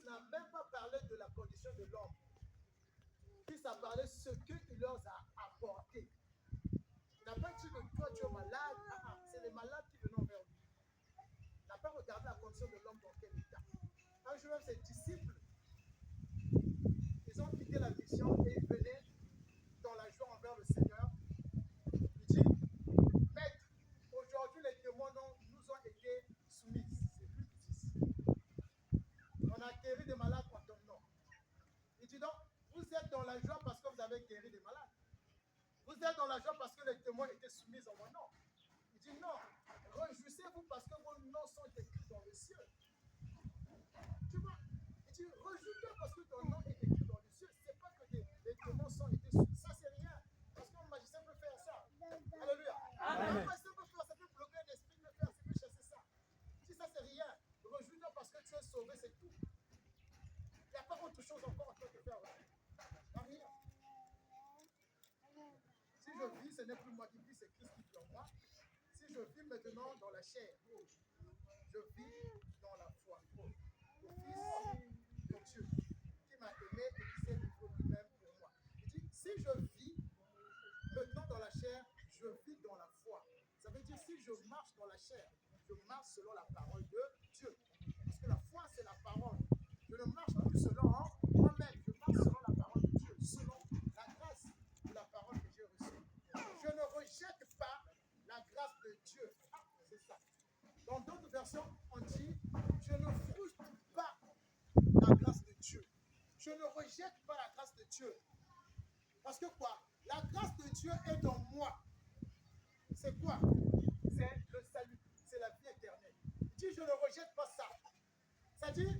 n'a même pas parlé de la condition de l'homme. Christ a parlé de ce qu'il leur a apporté. Il n'a pas dit que toi tu es malade. C'est les malades qui viennent vers lui. Il n'a pas regardé la condition de l'homme dans quel état. Un jour même ses disciples, ils ont quitté la mission et ils venaient dans la joie envers le Seigneur. Il dit, Maître, aujourd'hui les démons nous ont été soumis. C'est plus difficile. On a guéri des malades en ton nom. Il dit donc, vous êtes dans la joie parce que vous avez guéri des malades. Vous êtes dans la joie parce que les témoins étaient soumis en mon nom. Il dit non, réjouissez-vous parce que vos noms sont écrits dans les cieux. Tu vois, il dit réjouis-toi parce que ton nom est écrit dans les cieux. C'est pas que les témoins sont été soumis. Ça, c'est rien. Parce qu'un magicien peut faire ça. Alléluia. Un magicien peut faire ça, peut bloquer un esprit, peut faire ça, peut chasser ça. Il dit ça, c'est rien. Réjouis-toi parce que tu es sauvé, c'est tout. Il n'y a pas autre chose encore en train de faire. Il n'y a rien. Si je vis, ce n'est plus moi qui vis, c'est Christ qui vit en moi. Si je vis maintenant dans la chair, je vis dans la foi. Le Fils de Dieu qui m'a aimé et qui s'est livré lui-même pour moi. Il dit, si je vis maintenant dans la chair, je vis dans la foi. Ça veut dire, si je marche dans la chair, je marche selon la parole de Dieu. Parce que la foi, c'est la parole. Je ne marche plus selon moi-même, je marche selon la parole de Dieu, selon la grâce de la parole que j'ai reçue. Je ne rejette pas la grâce de Dieu. C'est ça. Dans d'autres versions, on dit, je ne frustre pas la grâce de Dieu. Je ne rejette pas la grâce de Dieu. Parce que quoi? La grâce de Dieu est dans moi. C'est quoi? C'est le salut. C'est la vie éternelle. Il dit, je ne rejette pas ça. C'est-à-dire,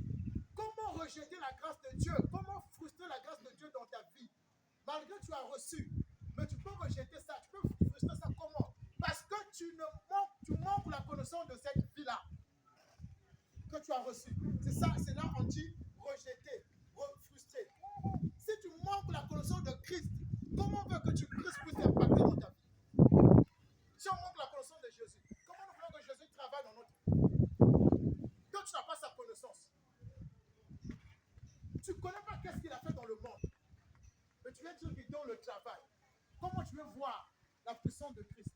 comment rejeter la grâce de Dieu? Comment frustrer la grâce de Dieu dans ta vie? Malgré que tu as reçu, mais tu peux rejeter ça. Tu peux frustrer ça comment? Parce que tu manques la connaissance de cette vie-là que tu as reçue. C'est ça, c'est là on dit rejeter, frustrer. Si tu manques la connaissance de Christ, comment veut que Christ puisse impacter dans ta vie? Si on manque la connaissance de Jésus, comment nous voulons que Jésus travaille dans notre vie? Quand tu n'as pas sa connaissance, tu ne connais pas qu'est-ce qu'il a fait dans le monde, mais tu viens dire qu'il donne le travail. Comment tu veux voir la puissance de Christ?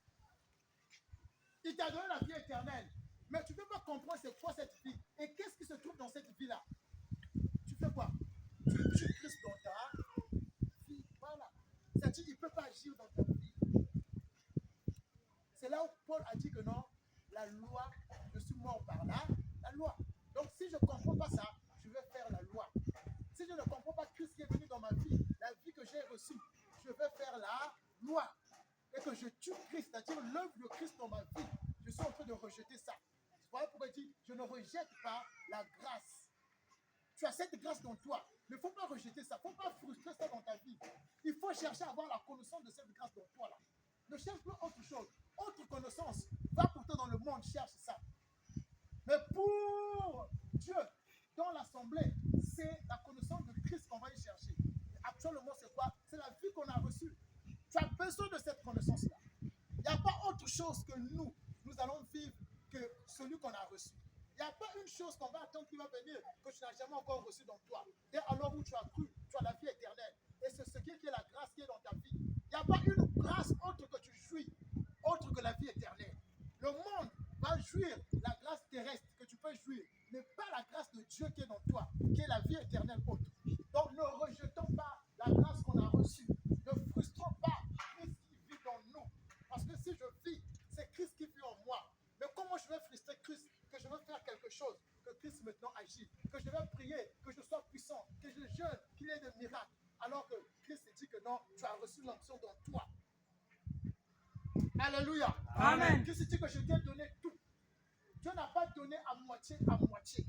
Il t'a donné la vie éternelle, mais tu ne peux pas comprendre c'est quoi cette vie et qu'est-ce qui se trouve dans cette vie-là. Tu fais quoi? Tu tues Christ dans ta vie. Voilà. C'est-à-dire qu'il ne peut pas agir dans ta vie. C'est là où Paul a dit que non, la loi, je suis mort par là, la loi. Donc si je ne comprends pas ça, je vais faire la loi. Si je ne comprends pas Christ qui est venu dans ma vie, la vie que j'ai reçue, je vais faire la loi. Et que je tue Christ, c'est-à-dire l'œuvre de Christ dans ma vie, je suis en train de rejeter ça. Voilà pourquoi il dit, je ne rejette pas la grâce. Tu as cette grâce dans toi, mais il ne faut pas rejeter ça, il ne faut pas frustrer ça dans ta vie. Il faut chercher à avoir la connaissance de cette grâce dans toi là. Ne cherche pas autre chose, autre connaissance. Va pourtant dans le monde, cherche ça. Mais pour Dieu, dans l'assemblée, c'est la connaissance de Christ qu'on va y chercher. Actuellement, c'est quoi? C'est la vie qu'on a reçue. Tu as besoin de cette connaissance-là. Il n'y a pas autre chose que nous allons vivre que celui qu'on a reçu. Il n'y a pas une chose qu'on va attendre qui va venir que tu n'as jamais encore reçu dans toi. Et alors où tu as cru, tu as la vie éternelle. Et c'est ce qui est la grâce qui est dans ta vie. Il n'y a pas une grâce autre que tu jouis, autre que la vie éternelle. Le monde va jouir la grâce terrestre que tu peux jouir, mais pas la grâce de Dieu qui est dans toi, qui est la vie éternelle autre. Donc ne rejetons pas la grâce qu'on a reçue. Ne frustrons pas Christ qui vit dans nous. Parce que si je vis, c'est Christ qui vit en moi. Mais comment je vais frustrer Christ? Que je veux faire quelque chose, que Christ maintenant agit, que je vais prier, que je sois puissant, que je jeûne, qu'il y ait des miracles. Alors que Christ dit que non, tu as reçu l'onction dans toi. Alléluia. Amen. Christ dit que je t'ai donné tout. Dieu n'a pas donné à moitié à moitié.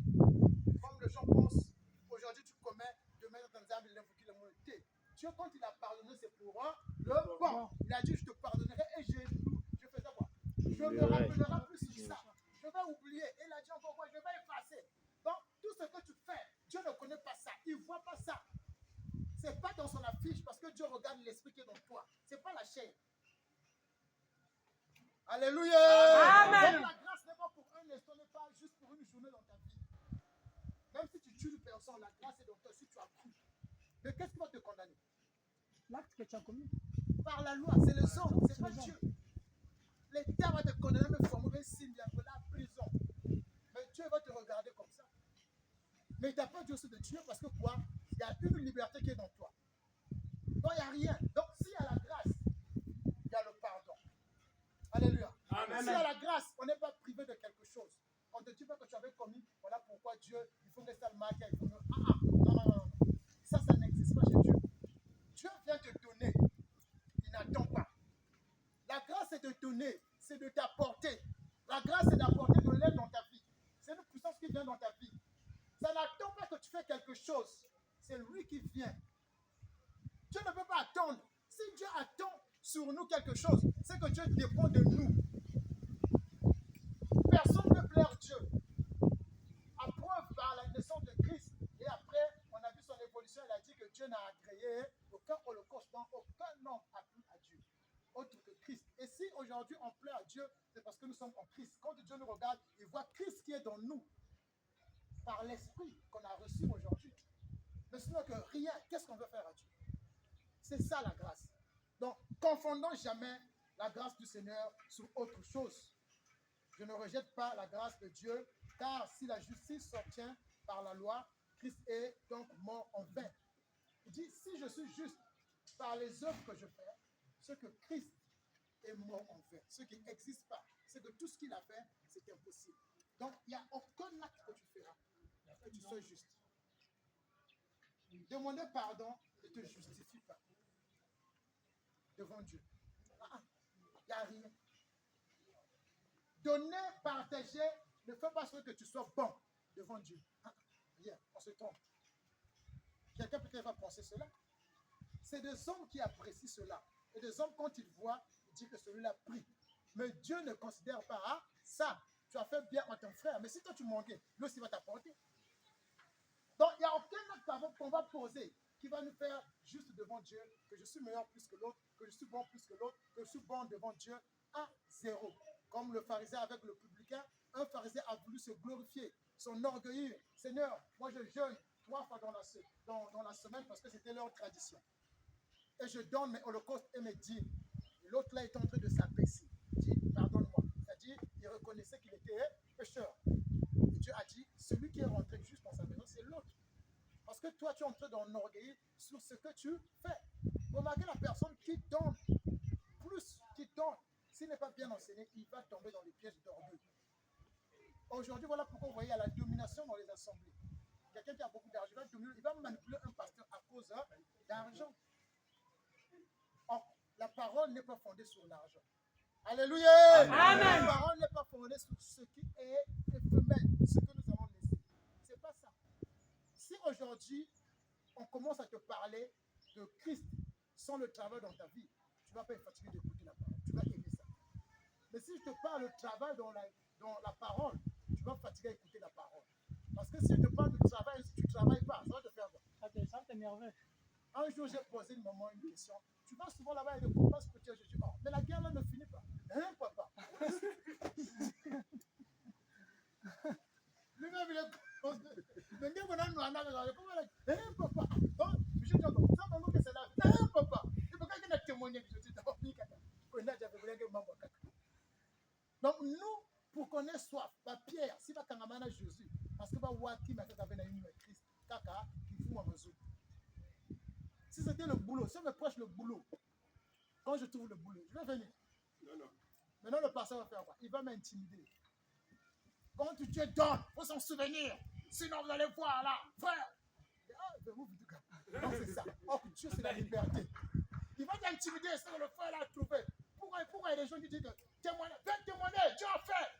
Comme les gens pensent, aujourd'hui tu commets, demain dans les âmes, il invoque le monde. Dieu, quand il a pardonné, c'est pour le bon. Il a dit, je te pardonnerai et je faisais quoi? Je ne me rappellerai plus sur ça. Je vais oublier. Et il a dit encore quoi? Je vais effacer. Donc, tout ce que tu fais, Dieu ne connaît pas ça. Il ne voit pas ça. Ce n'est pas dans son affiche parce que Dieu regarde l'esprit qui est dans toi. Ce n'est pas la chair. Alléluia. Amen. Donc, la grâce n'est pas pour un instant, n'est pas juste pour une journée dans ta vie. Même si tu tues une personne, innocent, la grâce est dans toi, si tu as cru. Mais qu'est-ce qui va te condamner? L'acte que tu as commis. Par la loi, c'est les hommes, c'est pas Dieu. L'État va te condamner, mais former signe de la prison. Mais Dieu va te regarder comme ça. Mais il t'a pas dit aussi de tuer parce que quoi? Il y a une liberté qui est dans toi. Donc il n'y a rien. Donc s'il y a la grâce, il y a le pardon. Alléluia. Amen. S'il y a la grâce, on n'est pas privé de quelque chose. On ne te dit pas que tu avais commis, voilà pourquoi Dieu, il faut rester le marqué. Non. Ça n'existe pas chez Dieu. Dieu vient te donner. Il n'attend pas. La grâce, c'est de donner, c'est de t'apporter. La grâce, c'est d'apporter de l'aide dans ta vie. C'est une puissance qui vient dans ta vie. Ça n'attend pas que tu fais quelque chose. C'est lui qui vient. Dieu ne peut pas attendre. Si Dieu attend sur nous quelque chose, c'est que Dieu dépend de nous. Personne ne peut plaire Dieu. À preuve par la naissance de Christ. Et après, on a vu son évolution. Il a dit que Dieu n'a agréé aucun holocauste. Donc, aucun homme a plu à Dieu. Autre que Christ. Et si aujourd'hui on plaît à Dieu, c'est parce que nous sommes en Christ. Quand Dieu nous regarde, il voit Christ qui est dans nous. Par l'esprit qu'on a reçu aujourd'hui. Mais sinon que rien, qu'est-ce qu'on veut faire à Dieu? C'est ça la grâce. Donc, confondons jamais la grâce du Seigneur sur autre chose. Je ne rejette pas la grâce de Dieu, car si la justice s'obtient par la loi, Christ est donc mort en vain. Il dit, si je suis juste par les œuvres que je fais, ce que Christ est mort en vain, ce qui n'existe pas, c'est que tout ce qu'il a fait, c'est impossible. Donc, il n'y a aucun acte que tu feras, que tu sois juste. Demander pardon ne te justifie pas devant Dieu. Il n'y a rien. Donner, partager, ne fait pas ce que tu sois bon devant Dieu. Rien, on se trompe. Quelqu'un peut-être va penser cela. C'est des hommes qui apprécient cela. Et des hommes, quand ils voient, ils disent que celui-là prie. Mais Dieu ne considère pas ça. Tu as fait bien à ton frère. Mais si toi tu manquais, lui aussi va t'apporter. Donc, il n'y a aucun acte qu'on va poser qui va nous faire juste devant Dieu, que je suis meilleur plus que l'autre, que je suis bon plus que l'autre, que je suis bon devant Dieu, à zéro. Comme le pharisien avec le publicain, un pharisien a voulu se glorifier, son orgueil. Seigneur, moi je jeûne 3 fois dans la semaine parce que c'était leur tradition. Et je donne mes holocaustes et mes dîmes. Et l'autre là est en train de s'abaisser. Il dit, pardonne-moi. C'est-à-dire, il reconnaissait qu'il était pécheur. Et Dieu a dit, celui qui est rentré juste dans sa maison, c'est l'autre. Parce que toi, tu es entré dans l'orgueil sur ce que tu fais. Remarquez la personne qui donne, plus qui donne, s'il n'est pas bien enseigné, il va tomber dans les pièges d'orgueil. Aujourd'hui, voilà pourquoi vous voyez, il y a la domination dans les assemblées. Quelqu'un qui a beaucoup d'argent, il va manipuler un pasteur à cause d'argent. Or, la parole n'est pas fondée sur l'argent. Alléluia! Amen. La parole n'est pas fondée sur ce qui est éphémère, ce que nous allons laisser. C'est pas ça. Si aujourd'hui, on commence à te parler de Christ sans le travail dans ta vie, tu ne vas pas être fatigué d'écouter la parole. Tu vas aimer ça. Mais si je te parle de travail dans la parole, tu vas fatiguer à écouter la parole. Parce que si je te parle de travail, si tu ne travailles pas, ça va te faire quoi? Ça t'énerve. Un jour, j'ai posé une maman une question. Tu vas souvent là-bas et de compas spirituels. Je dis, oh, mais la guerre là ne finit pas. Hein, papa? Lui-même, il est posé. Le gars, on a nous en a hein, papa? Donc, je dis, ça m'a dit que c'est là. Hein, papa? Et pourquoi il a témoigné? Je dis, d'abord, donc, nous, pour qu'on ait soif, Pierre, si va kangamana Jésus, parce que va waki ma kaka vena une Christ, kaka, il faut m'en. Si c'était le boulot, si on me prêche le boulot, quand je trouve le boulot, je vais venir. Non. Maintenant, le pasteur va faire quoi? Il va m'intimider. Quand Dieu donne, il faut s'en souvenir. Sinon, vous allez voir là, frère. Donc, c'est ça. Oh, Dieu, c'est la liberté. Il va t'intimider, c'est le frère l'a trouvé. Pourquoi il y a des gens qui disent que témoigner, viens témoigner, Dieu a fait.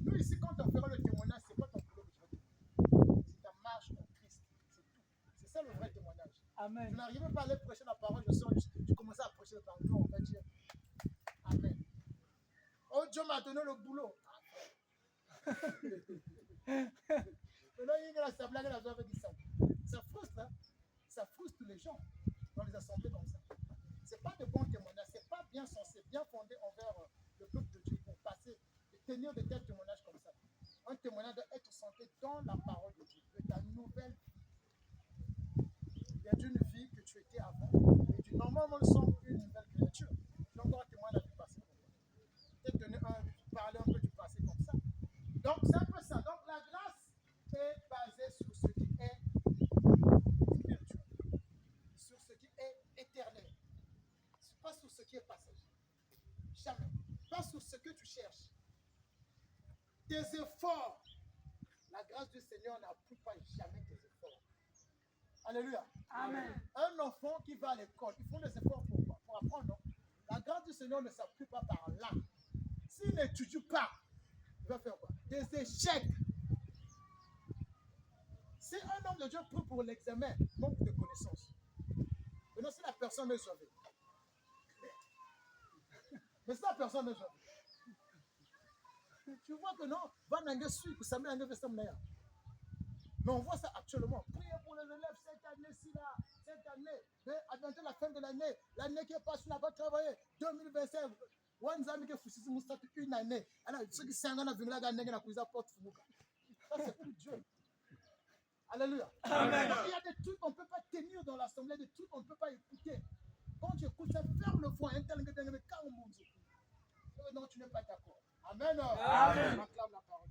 Nous, ici, quand on fera le témoignage, c'est pas ton boulot que tu vas témoigner. C'est ta marche en Christ. C'est tout. C'est ça le vrai témoignage. Amen. Je n'arrivais pas à aller prêcher la parole, je commençais à prêcher la parole. Nous, on va dire Amen. Oh, Dieu m'a donné le boulot. Ça frustre, hein? Ça frustre les gens dans les assemblées comme ça. C'est pas de bons témoignages, c'est pas bien censé, bien fondé envers le peuple de Dieu pour passer et tenir de tels témoignages comme ça. Un témoignage doit être centré dans la parole de Dieu, de ta nouvelle vie. et d'une vie que tu étais avant. Et tu normalement nous sommes une nouvelle créature. Je vais encore témoigner la vie passée. Peut-être parler un peu du passé comme ça. Donc c'est un peu ça. Donc la grâce est basée sur ce qui est spirituel, sur ce qui est éternel, pas sur ce qui est passager. Jamais. Pas sur ce que tu cherches. Tes efforts. La grâce du Seigneur n'appuie pas jamais tes efforts. Alléluia. Amen. Un enfant qui va à l'école, ils font des efforts pour apprendre. Non? La grâce du Seigneur ne s'appuie pas par là. S'il n'étudie pas, il va faire quoi? Des échecs. Si un homme de Dieu prie pour l'examen, manque de connaissances. Maintenant, si la personne est sauvée, mais si la personne est sauvée, tu vois que non, va n'engager suivre, ça met un investissement. Mais on voit ça actuellement. Priez pour les élèves cette année-ci là, cette année. Mais à bientôt la fin de l'année, l'année qui est passée, on n'a pas travaillé. 2025. One qui est une année. Alors, ceux qui sont venus là, ils ont la porte. Ça, c'est plus Dieu. Alléluia. Amen. Il y a des trucs qu'on ne peut pas tenir dans l'assemblée, des trucs qu'on ne peut pas écouter. Quand tu écoutes ça, ferme le foin. Non, tu n'es pas d'accord. Amen. Amen. On acclame la parole.